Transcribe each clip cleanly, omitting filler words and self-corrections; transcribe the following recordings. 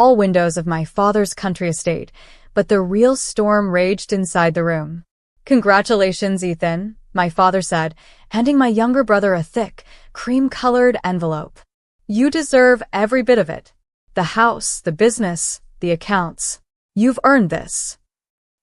all windows of my father's country estate, but the real storm raged inside the room. "Congratulations, Ethan," my father said, handing my younger brother a thick, cream-colored envelope. "You deserve every bit of it. The house, the business, the accounts. You've earned this."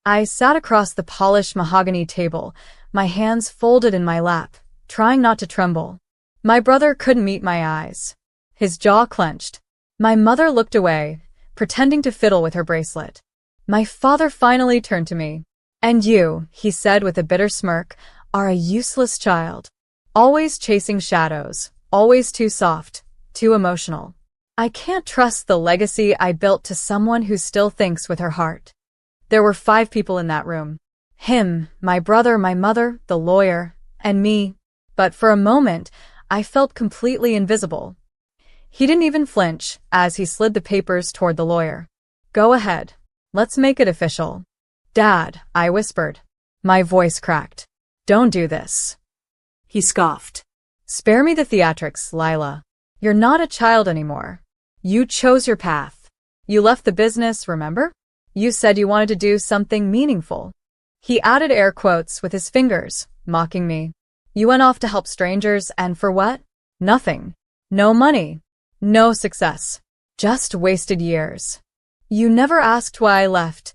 I sat across the polished mahogany table, my hands folded in my lap, trying not to tremble. My brother couldn't meet my eyes. His jaw clenched. My mother looked away, pretending to fiddle with her bracelet. My father finally turned to me. "And you," he said with a bitter smirk, "are a useless child. Always chasing shadows, always too soft, too emotional. I can't trust the legacy I built to someone who still thinks with her heart." There were 5 people in that room. Him, my brother, my mother, the lawyer, and me. But for a moment, I felt completely invisible. He didn't even flinch as he slid the papers toward the lawyer. "Go ahead. Let's make it official." "Dad," I whispered. My voice cracked. "Don't do this." He scoffed. "Spare me the theatrics, Lila. You're not a child anymore. You chose your path. You left the business, remember? You said you wanted to do something meaningful." He added air quotes with his fingers, mocking me. "You went off to help strangers, and for what? Nothing. No money. No success. Just wasted years." "You never asked why I left,"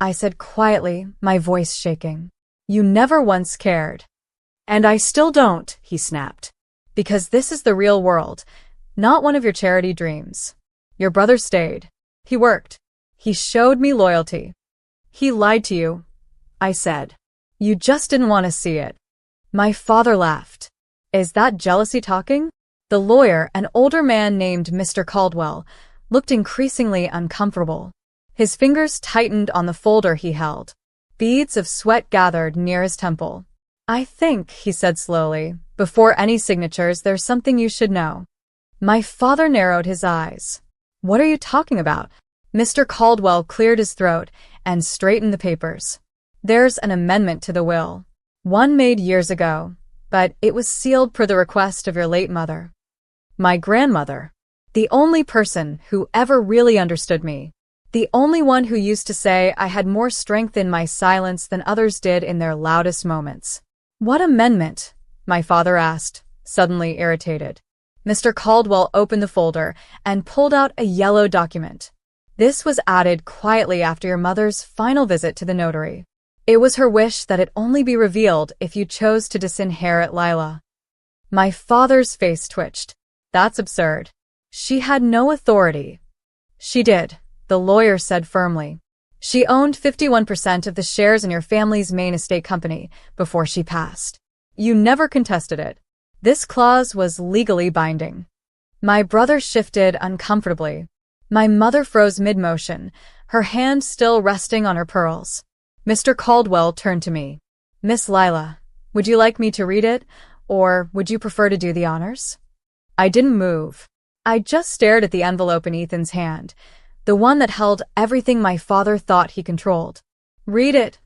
I said quietly, my voice shaking. "You never once cared." "And I still don't," he snapped. "Because this is the real world, not one of your charity dreams. Your brother stayed. He worked. He showed me loyalty." "He lied to you," I said. "You just didn't want to see it." My father laughed. "Is that jealousy talking?" The lawyer, an older man named Mr. Caldwell, looked increasingly uncomfortable. His fingers tightened on the folder he held. Beads of sweat gathered near his temple. "I think," he said slowly, "before any signatures, there's something you should know." My father narrowed his eyes. "What are you talking about?" Mr. Caldwell cleared his throat and straightened the papers. "There's an amendment to the will. One made years ago, but it was sealed per the request of your late mother. My grandmother. The only person who ever really understood me. The only one who used to say I had more strength in my silence than others did in their loudest moments." "What amendment?" my father asked, suddenly irritated. Mr. Caldwell opened the folder and pulled out a yellow document. "This was added quietly after your mother's final visit to the notary. It was her wish that it only be revealed if you chose to disinherit Lila." My father's face twitched. "That's absurd. She had no authority." "She did," the lawyer said firmly. "She owned 51% of the shares in your family's main estate company before she passed. You never contested it. This clause was legally binding." My brother shifted uncomfortably. My mother froze mid-motion, her hand still resting on her pearls. Mr. Caldwell turned to me. "Miss Lila, would you like me to read it, or would you prefer to do the honors?" I didn't move. I just stared at the envelope in Ethan's hand, the one that held everything my father thought he controlled. "Read it,"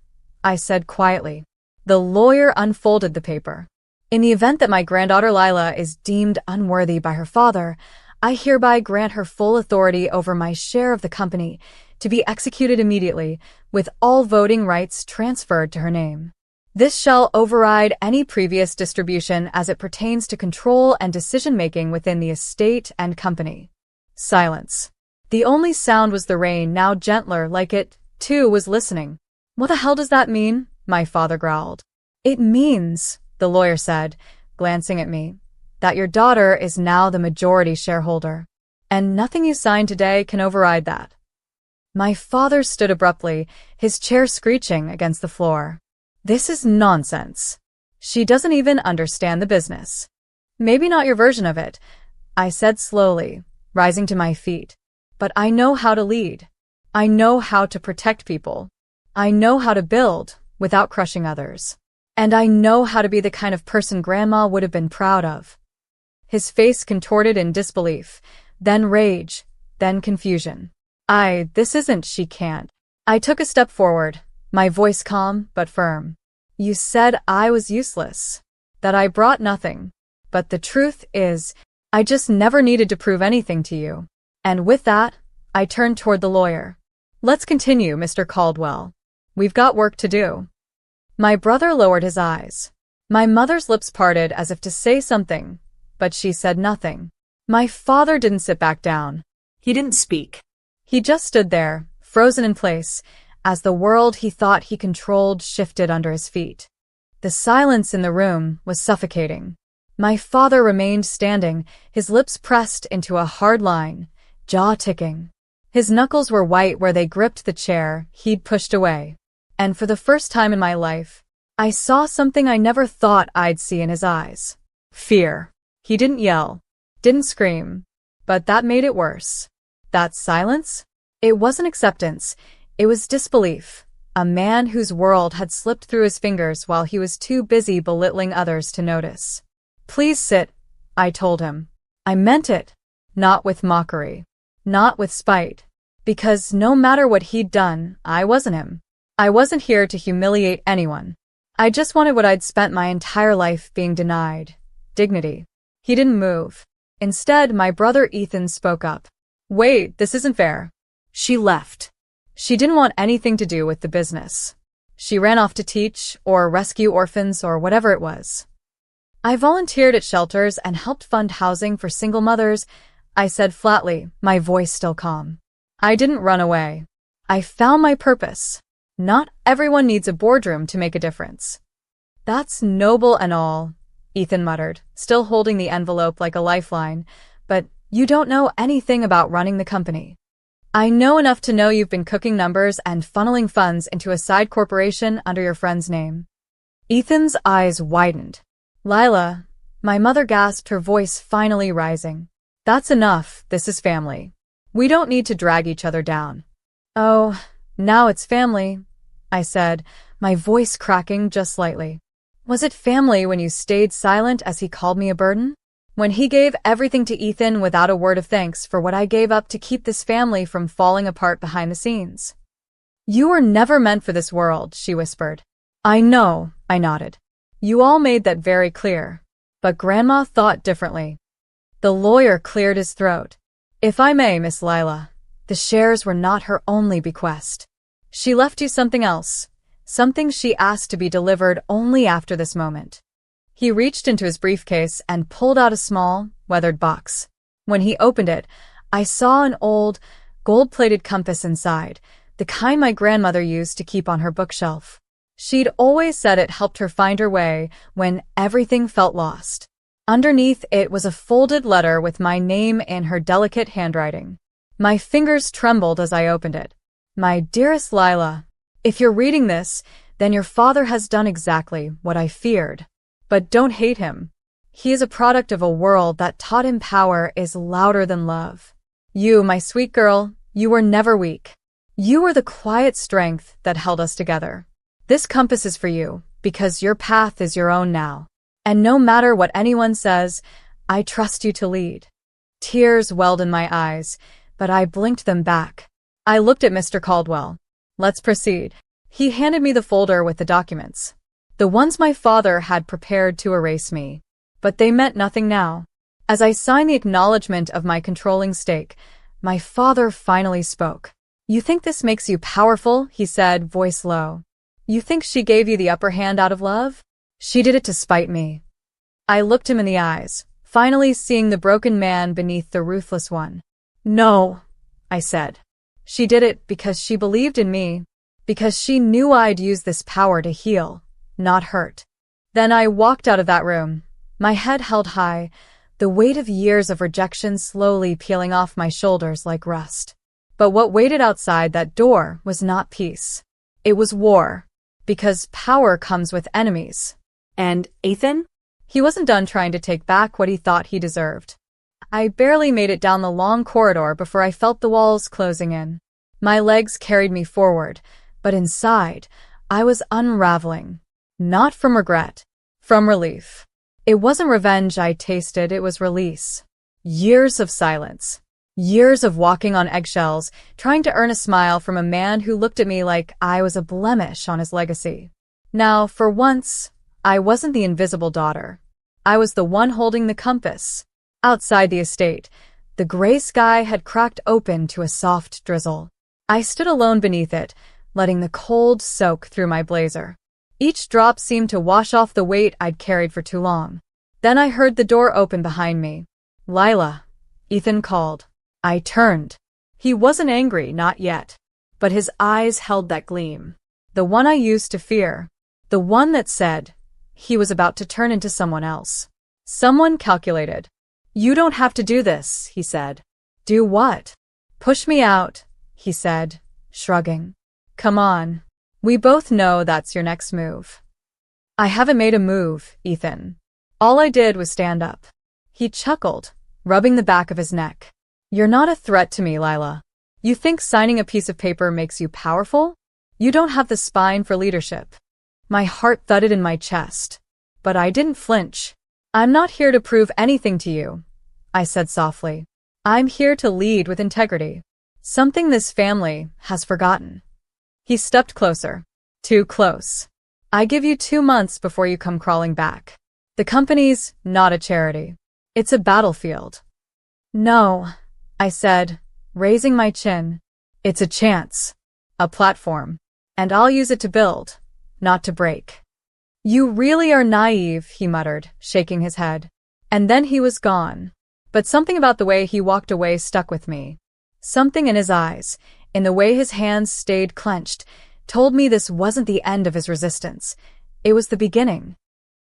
I said quietly. The lawyer unfolded the paper. "In the event that my granddaughter Lila is deemed unworthy by her father, I hereby grant her full authority over my share of the company to be executed immediately, with all voting rights transferred to her name. This shall override any previous distribution as it pertains to control and decision-making within the estate and company." Silence. The only sound was the rain, now gentler, like it, too, was listening. "What the hell does that mean?" my father growled. "It means," the lawyer said, glancing at me, "that your daughter is now the majority shareholder. And nothing you sign today can override that." My father stood abruptly, his chair screeching against the floor. "This is nonsense. She doesn't even understand the business." "Maybe not your version of it," I said slowly, rising to my feet. "But I know how to lead. I know how to protect people. I know how to build without crushing others. And I know how to be the kind of person Grandma would have been proud of." His face contorted in disbelief, then rage, then confusion. This isn't, she can't." I took a step forward, my voice calm but firm. "You said I was useless, that I brought nothing. But the truth is, I just never needed to prove anything to you." And with that, I turned toward the lawyer. Let's continue, Mr. Caldwell. We've got work to do. My brother lowered his eyes. My mother's lips parted as if to say something, but she said nothing. My father didn't sit back down. He didn't speak. He just stood there, frozen in place, as the world he thought he controlled shifted under his feet. The silence in the room was suffocating. My father remained standing, his lips pressed into a hard line, jaw ticking. His knuckles were white where they gripped the chair he'd pushed away. And for the first time in my life, I saw something I never thought I'd see in his eyes. Fear. He didn't yell, didn't scream, but that made it worse. That silence? It wasn't acceptance, it was disbelief. A man whose world had slipped through his fingers while he was too busy belittling others to notice. Please sit, I told him. I meant it. Not with mockery. Not with spite. Because no matter what he'd done, I wasn't him. I wasn't here to humiliate anyone. I just wanted what I'd spent my entire life being denied. Dignity. He didn't move. Instead, my brother Ethan spoke up. Wait, this isn't fair. She left. She didn't want anything to do with the business. She ran off to teach, or rescue orphans, or whatever it was. I volunteered at shelters and helped fund housing for single mothers, I said flatly, my voice still calm. I didn't run away. I found my purpose. Not everyone needs a boardroom to make a difference. That's noble and all, Ethan muttered, still holding the envelope like a lifeline, but you don't know anything about running the company. I know enough to know you've been cooking numbers and funneling funds into a side corporation under your friend's name. Ethan's eyes widened. Lila, my mother gasped, her voice finally rising. That's enough, this is family. We don't need to drag each other down. Oh, now it's family, I said, my voice cracking just slightly. Was it family when you stayed silent as he called me a burden? When he gave everything to Ethan without a word of thanks for what I gave up to keep this family from falling apart behind the scenes? You were never meant for this world, she whispered. I know, I nodded. You all made that very clear. But Grandma thought differently. The lawyer cleared his throat. If I may, Miss Lila, the shares were not her only bequest. She left you something else, something she asked to be delivered only after this moment. He reached into his briefcase and pulled out a small, weathered box. When he opened it, I saw an old, gold-plated compass inside, the kind my grandmother used to keep on her bookshelf. She'd always said it helped her find her way when everything felt lost. Underneath it was a folded letter with my name in her delicate handwriting. My fingers trembled as I opened it. My dearest Lila, if you're reading this, then your father has done exactly what I feared. But don't hate him. He is a product of a world that taught him power is louder than love. You, my sweet girl, you were never weak. You were the quiet strength that held us together. This compass is for you, because your path is your own now. And no matter what anyone says, I trust you to lead. Tears welled in my eyes, but I blinked them back. I looked at Mr. Caldwell. Let's proceed. He handed me the folder with the documents. The ones my father had prepared to erase me. But they meant nothing now. As I signed the acknowledgement of my controlling stake, my father finally spoke. You think this makes you powerful? He said, voice low. You think she gave you the upper hand out of love? She did it to spite me. I looked him in the eyes, finally seeing the broken man beneath the ruthless one. No, I said. She did it because she believed in me, because she knew I'd use this power to heal, not hurt. Then I walked out of that room, my head held high, the weight of years of rejection slowly peeling off my shoulders like rust. But what waited outside that door was not peace. It was war, because power comes with enemies. And Ethan? He wasn't done trying to take back what he thought he deserved. I barely made it down the long corridor before I felt the walls closing in. My legs carried me forward, but inside, I was unraveling. Not from regret, from relief. It wasn't revenge I tasted, it was release. Years of silence. Years of walking on eggshells, trying to earn a smile from a man who looked at me like I was a blemish on his legacy. Now, for once, I wasn't the invisible daughter. I was the one holding the compass. Outside the estate, The gray sky had cracked open to a soft drizzle. I stood alone beneath it, letting the cold soak through my blazer. Each drop seemed to wash off the weight I'd carried for too long. Then I heard the door open behind me. "Lila," Ethan called. I turned. He wasn't angry, not yet. But his eyes held that gleam. The one I used to fear. The one that said he was about to turn into someone else. Someone calculated. "You don't have to do this," he said. "Do what?" "Push me out," he said, shrugging. "Come on. We both know that's your next move." "I haven't made a move, Ethan. All I did was stand up." He chuckled, rubbing the back of his neck. "You're not a threat to me, Lila. You think signing a piece of paper makes you powerful? You don't have the spine for leadership." My heart thudded in my chest. But I didn't flinch. "I'm not here to prove anything to you," I said softly. "I'm here to lead with integrity. Something this family has forgotten." He stepped closer. Too close. "I give you 2 months before you come crawling back. The company's not a charity. It's a battlefield." "No," I said, raising my chin. "It's a chance. A platform. And I'll use it to build, not to break." "You really are naive," he muttered, shaking his head. And then he was gone. But something about the way he walked away stuck with me. Something in his eyes, in the way his hands stayed clenched, told me this wasn't the end of his resistance. It was the beginning.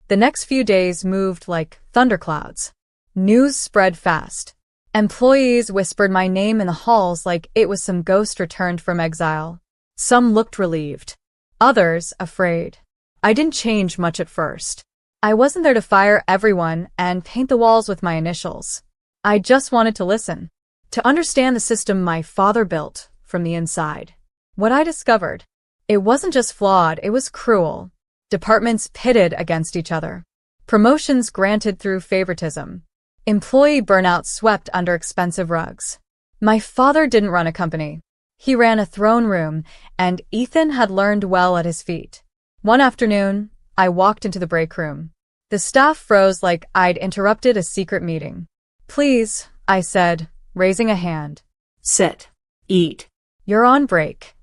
The next few days moved like thunderclouds. News spread fast. Employees whispered my name in the halls like it was some ghost returned from exile. Some looked relieved. Others afraid. I didn't change much at first. I wasn't there to fire everyone and paint the walls with my initials. I just wanted to listen. To understand the system my father built from the inside. What I discovered, it wasn't just flawed, it was cruel. Departments pitted against each other. Promotions granted through favoritism. Employee burnout swept under expensive rugs. My father didn't run a company. He ran a throne room, and Ethan had learned well at his feet. One afternoon, I walked into the break room. The staff froze like I'd interrupted a secret meeting. "Please," I said, raising a hand. "Sit. Eat." "You're on break."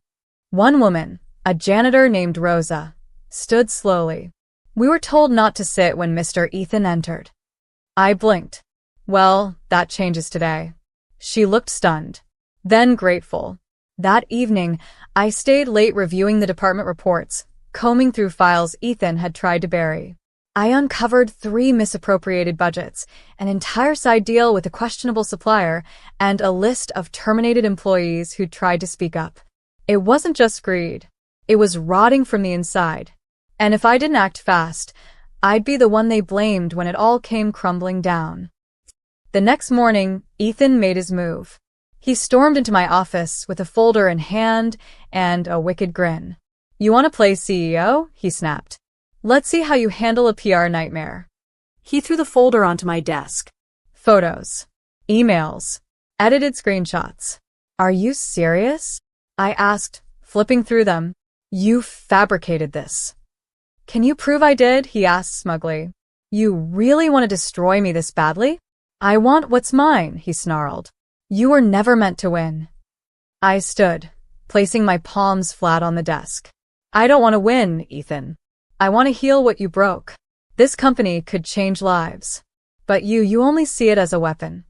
One woman, a janitor named Rosa, stood slowly. "We were told not to sit when Mr. Ethan entered." I blinked. "Well, that changes today." She looked stunned, then grateful. That evening, I stayed late reviewing the department reports, combing through files Ethan had tried to bury. I uncovered 3 misappropriated budgets, an entire side deal with a questionable supplier, and a list of terminated employees who tried to speak up. It wasn't just greed. It was rotting from the inside. And if I didn't act fast, I'd be the one they blamed when it all came crumbling down. The next morning, Ethan made his move. He stormed into my office with a folder in hand and a wicked grin. "You want to play CEO?" he snapped. "Let's see how you handle a PR nightmare." He threw the folder onto my desk. Photos, emails, edited screenshots. "Are you serious?" I asked, flipping through them. "You fabricated this." "Can you prove I did?" he asked smugly. "You really want to destroy me this badly?" "I want what's mine," he snarled. "You were never meant to win." I stood, placing my palms flat on the desk. "I don't want to win, Ethan. I want to heal what you broke. This company could change lives. But you only see it as a weapon."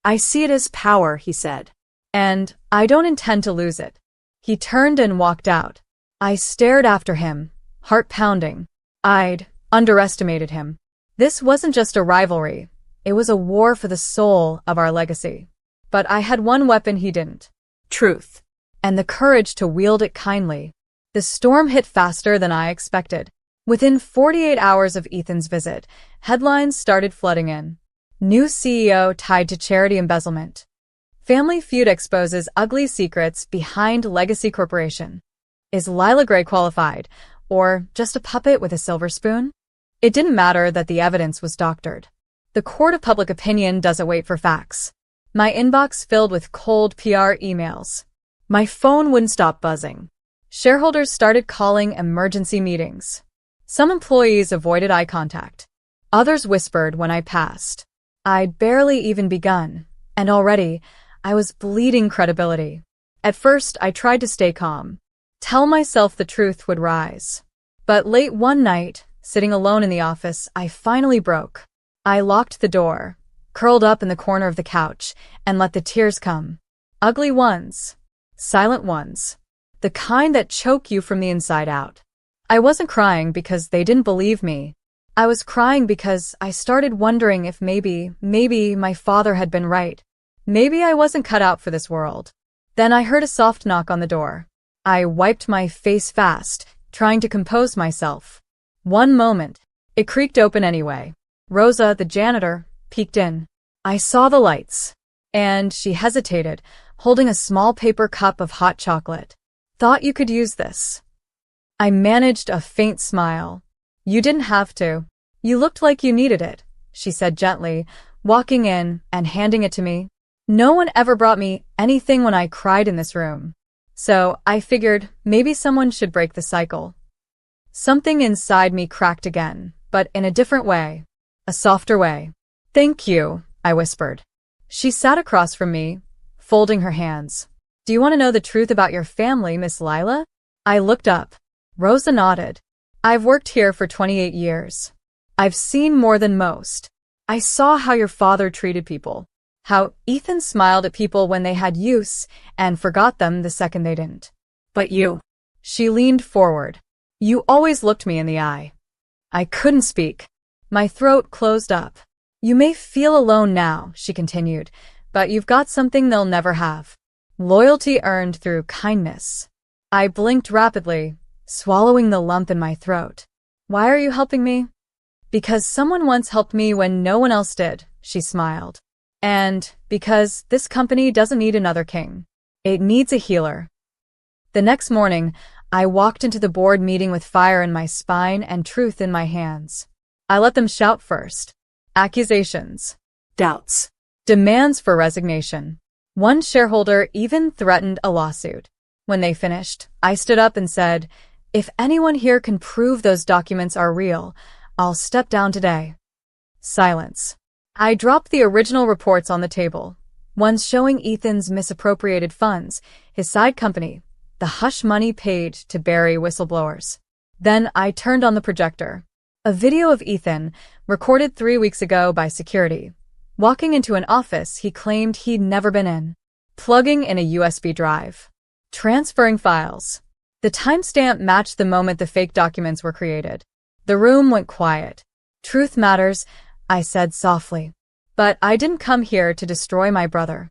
"I see it as power," he said. "And I don't intend to lose it." He turned and walked out. I stared after him, heart pounding. I'd underestimated him. This wasn't just a rivalry. It was a war for the soul of our legacy. But I had one weapon he didn't. Truth. And the courage to wield it kindly. The storm hit faster than I expected. Within 48 hours of Ethan's visit, headlines started flooding in. New CEO tied to charity embezzlement. Family Feud exposes ugly secrets behind Legacy Corporation. Is Lila Gray qualified, or just a puppet with a silver spoon? It didn't matter that the evidence was doctored. The court of public opinion doesn't wait for facts. My inbox filled with cold PR emails. My phone wouldn't stop buzzing. Shareholders started calling emergency meetings. Some employees avoided eye contact. Others whispered when I passed. I'd barely even begun, and already I was bleeding credibility. At first, I tried to stay calm, tell myself the truth would rise. But late one night, sitting alone in the office, I finally broke. I locked the door, curled up in the corner of the couch, and let the tears come. Ugly ones. Silent ones. The kind that choke you from the inside out. I wasn't crying because they didn't believe me. I was crying because I started wondering if maybe my father had been right. Maybe I wasn't cut out for this world. Then I heard a soft knock on the door. I wiped my face fast, trying to compose myself. One moment. It creaked open anyway. Rosa, the janitor, peeked in. I saw the lights. And she hesitated, holding a small paper cup of hot chocolate. Thought you could use this. I managed a faint smile. You didn't have to. You looked like you needed it, she said gently, walking in and handing it to me. No one ever brought me anything when I cried in this room. So I figured maybe someone should break the cycle. Something inside me cracked again, but in a different way. A softer way. Thank you, I whispered. She sat across from me, folding her hands. Do you want to know the truth about your family, Miss Lila? I looked up. Rosa nodded. I've worked here for 28 years. I've seen more than most. I saw how your father treated people. How Ethan smiled at people when they had use and forgot them the second they didn't. But you. She leaned forward. You always looked me in the eye. I couldn't speak. My throat closed up. You may feel alone now, she continued, but you've got something they'll never have. Loyalty earned through kindness. I blinked rapidly, swallowing the lump in my throat. Why are you helping me? Because someone once helped me when no one else did, she smiled. And because this company doesn't need another king. It needs a healer. The next morning, I walked into the board meeting with fire in my spine and truth in my hands. I let them shout first. Accusations. Doubts. Demands for resignation. One shareholder even threatened a lawsuit. When they finished, I stood up and said, if anyone here can prove those documents are real, I'll step down today. Silence. I dropped the original reports on the table, ones showing Ethan's misappropriated funds, his side company, the hush money paid to bury whistleblowers. Then I turned on the projector. A video of Ethan, recorded 3 weeks ago by security, walking into an office he claimed he'd never been in, plugging in a USB drive, transferring files. The timestamp matched the moment the fake documents were created. The room went quiet. Truth matters, I said softly. But I didn't come here to destroy my brother.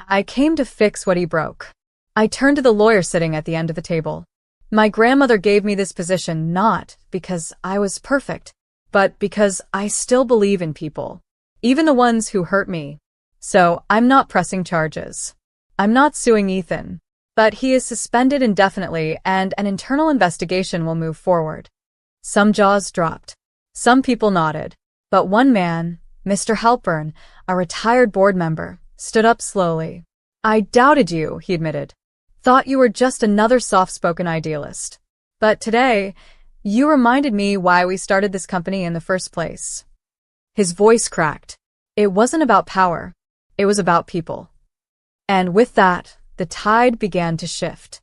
I came to fix what he broke. I turned to the lawyer sitting at the end of the table. My grandmother gave me this position not because I was perfect, but because I still believe in people, even the ones who hurt me. So I'm not pressing charges. I'm not suing Ethan, but he is suspended indefinitely and an internal investigation will move forward. Some jaws dropped. Some people nodded. But one man, Mr. Halpern, a retired board member, stood up slowly. I doubted you, he admitted. Thought you were just another soft-spoken idealist. But today, you reminded me why we started this company in the first place. His voice cracked. It wasn't about power. It was about people. And with that, the tide began to shift.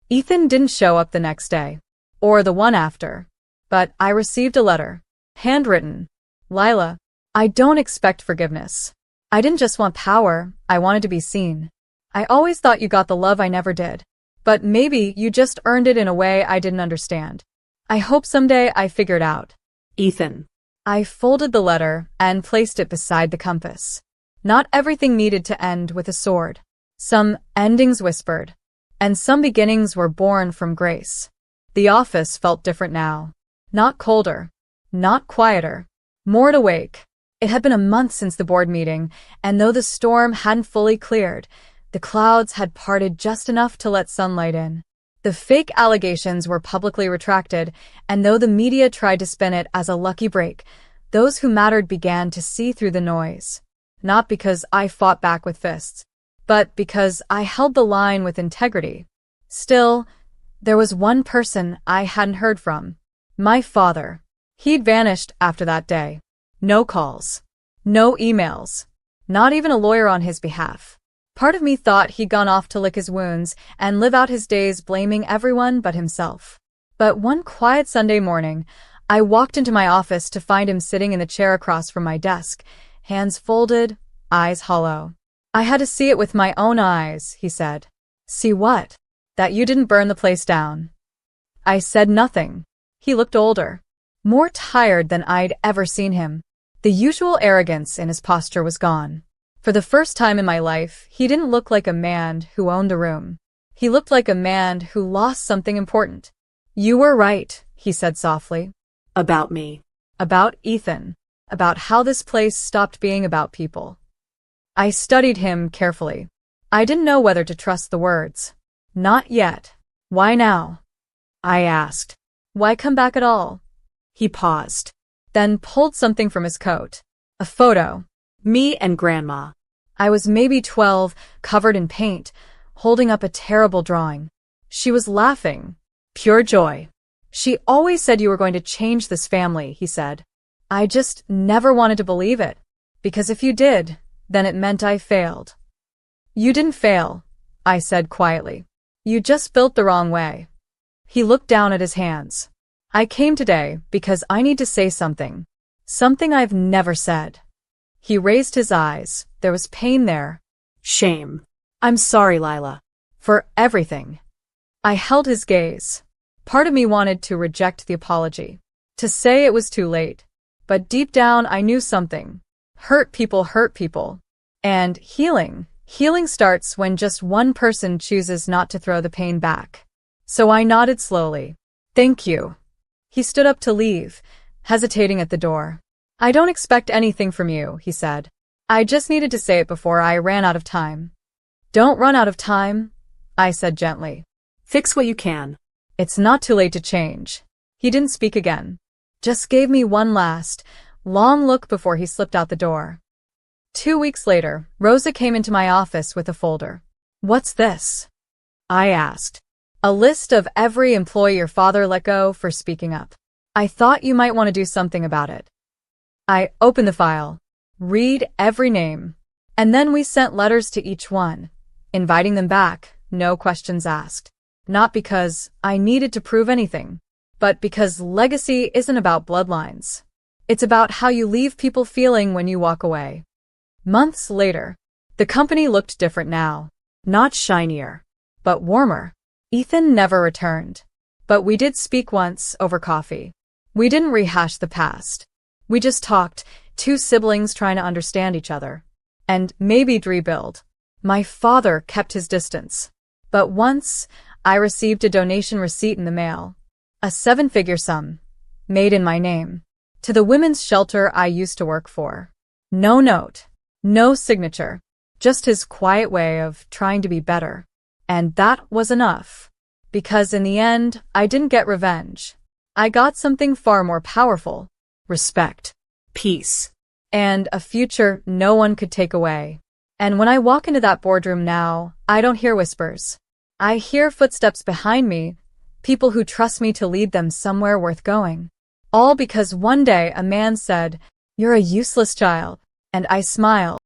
Ethan didn't show up the next day, or the one after, but I received a letter, handwritten. Lila, I don't expect forgiveness. I didn't just want power, I wanted to be seen. I always thought you got the love I never did. But maybe you just earned it in a way I didn't understand. I hope someday I figure it out. Ethan. I folded the letter and placed it beside the compass. Not everything needed to end with a sword. Some endings whispered, and some beginnings were born from grace. The office felt different now. Not colder, not quieter, more awake. It had been a month since the board meeting, and though the storm hadn't fully cleared, the clouds had parted just enough to let sunlight in. The fake allegations were publicly retracted, and though the media tried to spin it as a lucky break, those who mattered began to see through the noise. Not because I fought back with fists, but because I held the line with integrity. Still, there was one person I hadn't heard from. My father. He'd vanished after that day. No calls. No emails. Not even a lawyer on his behalf. Part of me thought he'd gone off to lick his wounds and live out his days blaming everyone but himself. But one quiet Sunday morning, I walked into my office to find him sitting in the chair across from my desk, hands folded, eyes hollow. "I had to see it with my own eyes," he said. "See what?" "That you didn't burn the place down." I said nothing. He looked older, more tired than I'd ever seen him. The usual arrogance in his posture was gone. For the first time in my life, he didn't look like a man who owned a room. He looked like a man who lost something important. "You were right," he said softly. About me. About Ethan. About how this place stopped being about people. I studied him carefully. I didn't know whether to trust the words. "Not yet." "Why now?" I asked. "Why come back at all?" He paused, then pulled something from his coat. A photo. Me and Grandma. I was maybe 12, covered in paint, holding up a terrible drawing. She was laughing. Pure joy. "She always said you were going to change this family," he said. "I just never wanted to believe it. Because if you did, then it meant I failed." "You didn't fail," I said quietly. "You just built the wrong way." He looked down at his hands. "I came today because I need to say something. Something I've never said." He raised his eyes. There was pain there. "Shame. I'm sorry, Lila. For everything." I held his gaze. Part of me wanted to reject the apology, to say it was too late. But deep down I knew something. Hurt people. And healing starts when just one person chooses not to throw the pain back. So I nodded slowly. "Thank you." He stood up to leave, hesitating at the door. "I don't expect anything from you," he said. "I just needed to say it before I ran out of time." "Don't run out of time," I said gently. Fix what you can. "It's not too late to change." He didn't speak again. Just gave me one last, long look before he slipped out the door. 2 weeks later, Rosa came into my office with a folder. "What's this?" I asked. "A list of every employee your father let go for speaking up. I thought you might want to do something about it." I opened the file, read every name, and then we sent letters to each one, inviting them back, no questions asked. Not because I needed to prove anything, but because legacy isn't about bloodlines. It's about how you leave people feeling when you walk away. Months later, the company looked different now. Not shinier, but warmer. Ethan never returned. But we did speak once over coffee. We didn't rehash the past. We just talked, two siblings trying to understand each other. And maybe rebuild. My father kept his distance. But once, I received a donation receipt in the mail. A 7-figure sum. Made in my name. To the women's shelter I used to work for. No note. No signature. Just his quiet way of trying to be better. And that was enough. Because in the end, I didn't get revenge. I got something far more powerful. Respect. Peace. And a future no one could take away. And when I walk into that boardroom now, I don't hear whispers. I hear footsteps behind me, people who trust me to lead them somewhere worth going. All because one day a man said, "You're a useless child," and I smiled.